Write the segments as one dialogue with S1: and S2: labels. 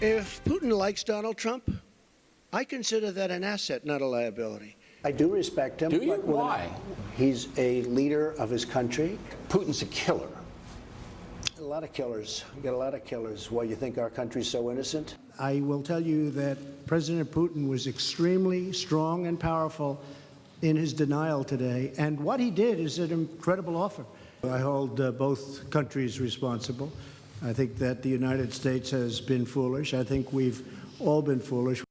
S1: If Putin likes Donald Trump, I consider that an asset, not a liability.
S2: I do respect him.
S3: Do you? Why?
S2: He's a leader of his country.
S3: Putin's a killer.
S2: A lot of killers. We got a lot of killers. Why, you think our country's so innocent?
S4: I will tell you that President Putin was extremely strong and powerful in his denial today, and what he did is an incredible offer. I hold both countries responsible. I think that the United States has been foolish. I think we've all been foolish.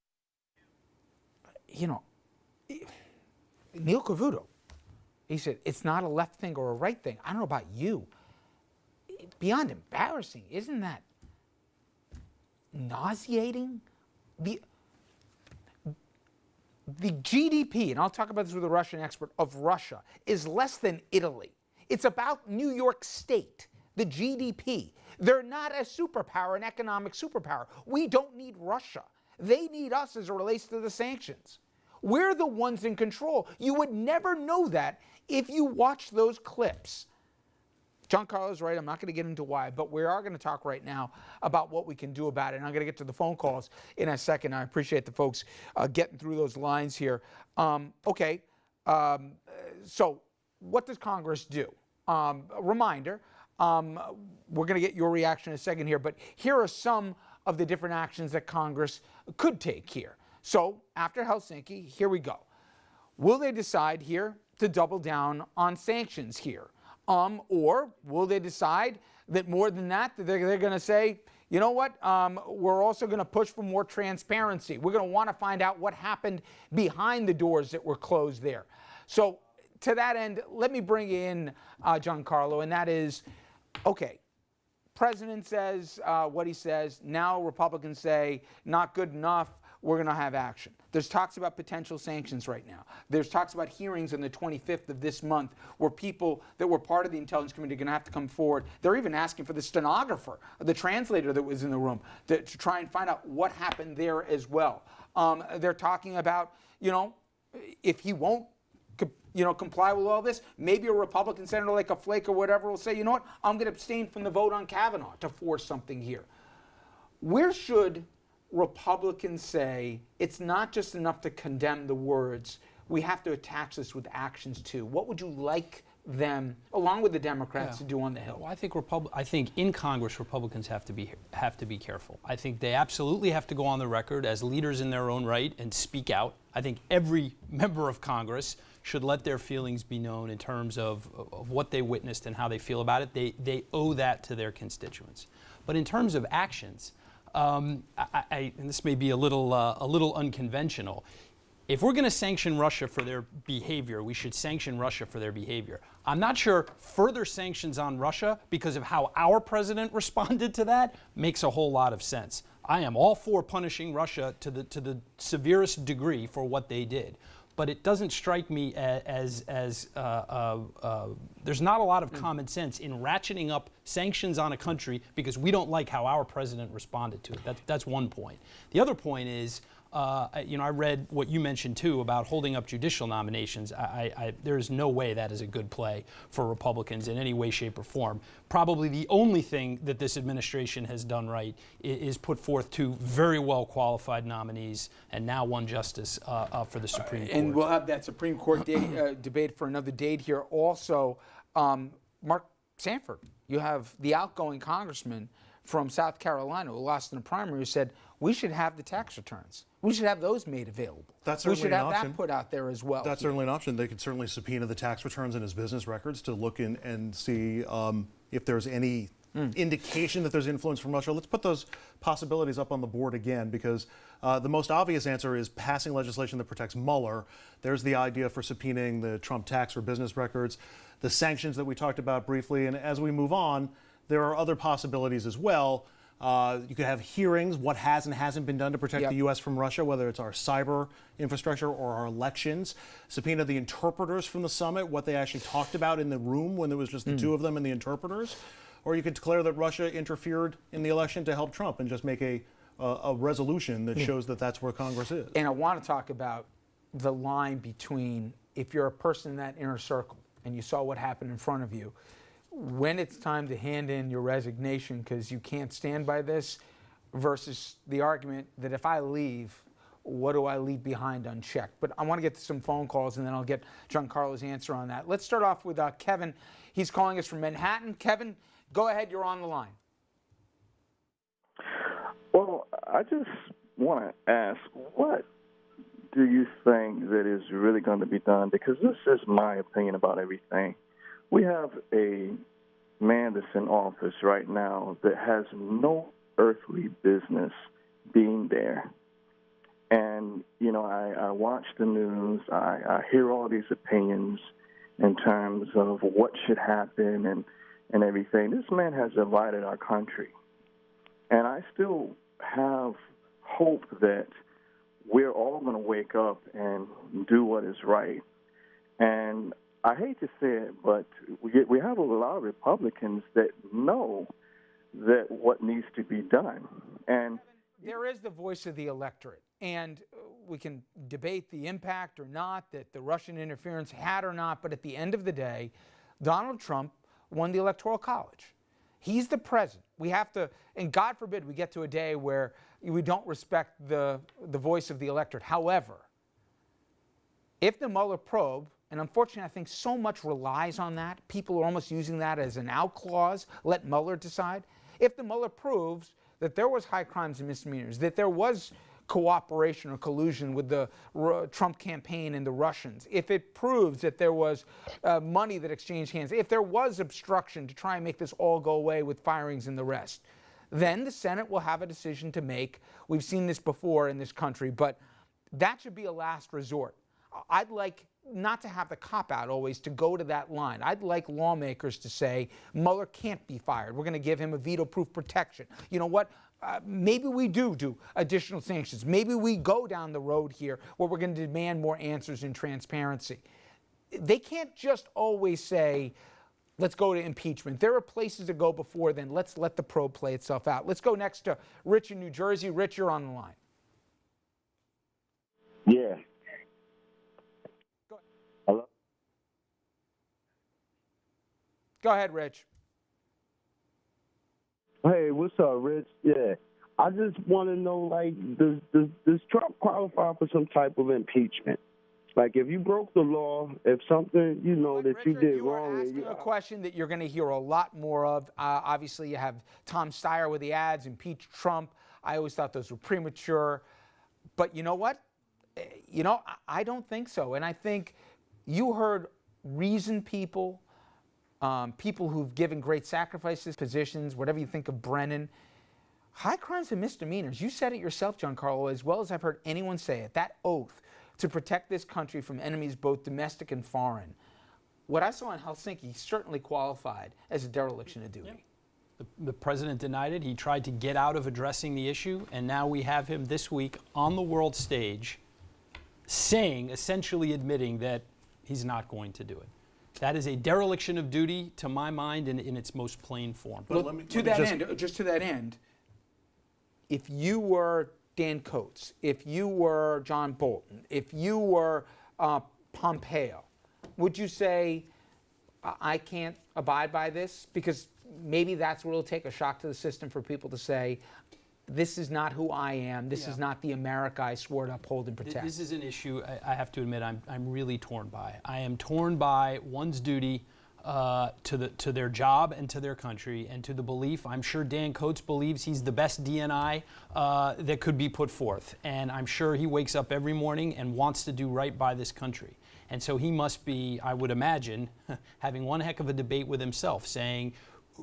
S5: You know, Neil Cavuto, he said, it's not a left thing or a right thing. I don't know about you. Beyond embarrassing, isn't that nauseating? The GDP, and I'll talk about this with a Russian expert, of Russia is less than Italy. It's about New York State, the GDP. They're not a superpower, an economic superpower. We don't need Russia. They need us as it relates to the sanctions. We're the ones in control. You would never know that if you watch those clips. Gian-Carlo is right. I'm not going to get into why, but we are going to talk right now about what we can do about it. And I'm going to get to the phone calls in a second. I appreciate the folks getting through those lines here. So what does Congress do? A reminder, we're going to get your reaction in a second here, but here are some of the different actions that Congress could take here. So after Helsinki, here we go. Will they decide here to double down on sanctions here? Or will they decide that more than that, they're going to say, you know what, we're also going to push for more transparency. We're going to want to find out what happened behind the doors that were closed there. So to that end, let me bring in Gian-Carlo, and that is, okay, President says what he says. Now Republicans say, not good enough. We're going to have action. There's talks about potential sanctions right now. There's talks about hearings on the 25th of this month where people that were part of the Intelligence Committee are going to have to come forward. They're even asking for the stenographer, the translator that was in the room, to try and find out what happened there as well. They're talking about, you know, if he won't comply with all this, maybe a Republican senator like a Flake or whatever will say, you know what, I'm going to abstain from the vote on Kavanaugh to force something here. Where should Republicans say it's not just enough to condemn the words, we have to attach this with actions too? What would you like them, along with the Democrats, to do on the Hill?
S6: Well, I think in Congress, Republicans have to be careful. I think they absolutely have to go on the record as leaders in their own right and speak out. I think every member of Congress should let their feelings be known in terms of what they witnessed and how they feel about it. They owe that to their constituents. But in terms of actions, and this may be a little unconventional. If we're going to sanction Russia for their behavior, we should sanction Russia for their behavior. I'm not sure further sanctions on Russia because of how our president responded to that makes a whole lot of sense. I am all for punishing Russia to the severest degree for what they did. But it doesn't strike me as there's not a lot of common sense in ratcheting up sanctions on a country because we don't like how our president responded to it. That's one point. The other point is, I read what you mentioned too about holding up judicial nominations. There is no way that is a good play for Republicans in any way, shape, or form. Probably the only thing that this administration has done right is put forth two very well qualified nominees and now one justice for the Supreme Court.
S5: And we'll have that Supreme Court debate for another date here. Also, Mark Sanford, you have the outgoing congressman from South Carolina who lost in the primary who said we should have the tax returns. We should have those made available.
S7: That's certainly an option.
S5: We should have that put out there as well.
S7: That's certainly an option. They could certainly subpoena the tax returns and his business records to look in and see if there's any indication that there's influence from Russia. Let's put those possibilities up on the board again, because the most obvious answer is passing legislation that protects Mueller. There's the idea for subpoenaing the Trump tax or business records, the sanctions that we talked about briefly, and as we move on, there are other possibilities as well. You could have hearings, what has and hasn't been done to protect the U.S. from Russia, whether it's our cyber infrastructure or our elections. Subpoena the interpreters from the summit, what they actually talked about in the room when there was just the two of them and the interpreters. Or you could declare that Russia interfered in the election to help Trump and just make a resolution that shows that that's where Congress is.
S5: And I want to talk about the line between, if you're a person in that inner circle and you saw what happened in front of you, when it's time to hand in your resignation because you can't stand by this, versus the argument that if I leave, what do I leave behind unchecked? But I want to get to some phone calls, and then I'll get Gian-Carlo's answer on that. Let's start off with Kevin. He's calling us from Manhattan. Kevin, go ahead. You're on the line.
S3: Well, I just want to ask, what do you think that is really going to be done? Because this is my opinion about everything. We have a man that's in office right now that has no earthly business being there. And, you know, I watch the news, I hear all these opinions in terms of what should happen and everything. This man has divided our country. And I still have hope that we're all going to wake up and do what is right. And I hate to say it, but we have a lot of Republicans that know that what needs to be done. And
S5: there is the voice of the electorate, and we can debate the impact or not that the Russian interference had or not, but at the end of the day, Donald Trump won the Electoral College. He's the president. We have to, and God forbid we get to a day where we don't respect the voice of the electorate. However, if the Mueller probe, and unfortunately I think so much relies on that, people are almost using that as an out clause, let Mueller decide. If the Mueller proves that there was high crimes and misdemeanors, that there was cooperation or collusion with the Trump campaign and the Russians, if it proves that there was money that exchanged hands, if there was obstruction to try and make this all go away with firings and the rest, then the Senate will have a decision to make. We've seen this before in this country, but that should be a last resort. I'd like not to have the cop-out always to go to that line. I'd like lawmakers to say, Mueller can't be fired. We're going to give him a veto-proof protection. You know what? Maybe we do additional sanctions. Maybe we go down the road here where we're going to demand more answers and transparency. They can't just always say, let's go to impeachment. There are places to go before then. Let's let the probe play itself out. Let's go next to Rich in New Jersey. Rich, you're on the line.
S3: yeah. Hello?
S5: Go ahead, Rich.
S8: Hey, what's up, Rich? Yeah, I just want to know, like, does Trump qualify for some type of impeachment? Like, if you broke the law, if something, you know, that you did wrong.
S5: You are asking a question that you're going to hear a lot more of. Obviously, you have Tom Steyer with the ads, impeach Trump. I always thought those were premature. But you know what? I don't think so. And I think you heard reasoned people, people who've given great sacrifices, positions, whatever you think of Brennan. High crimes and misdemeanors. You said it yourself, Gian-Carlo, as well as I've heard anyone say it. That oath to protect this country from enemies both domestic and foreign. What I saw in Helsinki certainly qualified as a dereliction of duty.
S6: Yeah. The president denied it. He tried to get out of addressing the issue, and now we have him this week on the world stage saying, essentially admitting that he's not going to do it. That is a dereliction of duty, to my mind, in its most plain form.
S5: Well, to that end, if you were Dan Coates, if you were John Bolton, if you were Pompeo, would you say, I can't abide by this? Because maybe that's what it'll take, a shock to the system for people to say, this is not who I am. This is not the America I swore to uphold and protect.
S6: This is an issue, I have to admit, I'm really torn by. I am torn by one's duty to their job and to their country, and to the belief, I'm sure Dan Coates believes he's the best DNI that could be put forth. And I'm sure he wakes up every morning and wants to do right by this country. And so he must be, I would imagine, having one heck of a debate with himself, saying,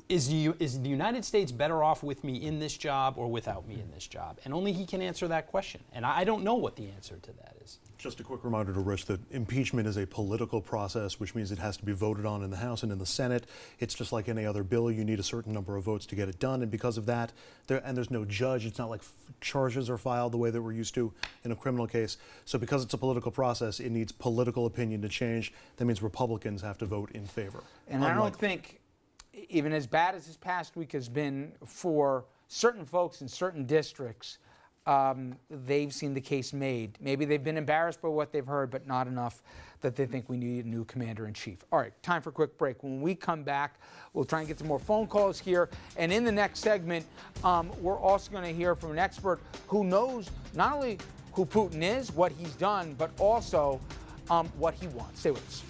S6: is the United States better off with me in this job or without me in this job? And only he can answer that question. And I don't know what the answer to that is.
S7: Just a quick reminder to Rich that impeachment is a political process, which means it has to be voted on in the House and in the Senate. It's just like any other bill. You need a certain number of votes to get it done. And because of that, there's no judge. It's not like charges are filed the way that we're used to in a criminal case. So because it's a political process, it needs political opinion to change. That means Republicans have to vote in favor.
S5: And I don't think, even as bad as this past week has been for certain folks in certain districts, they've seen the case made. Maybe they've been embarrassed by what they've heard, but not enough that they think we need a new commander-in-chief. All right, time for a quick break. When we come back, we'll try and get some more phone calls here. And in the next segment, we're also going to hear from an expert who knows not only who Putin is, what he's done, but also what he wants. Stay with us.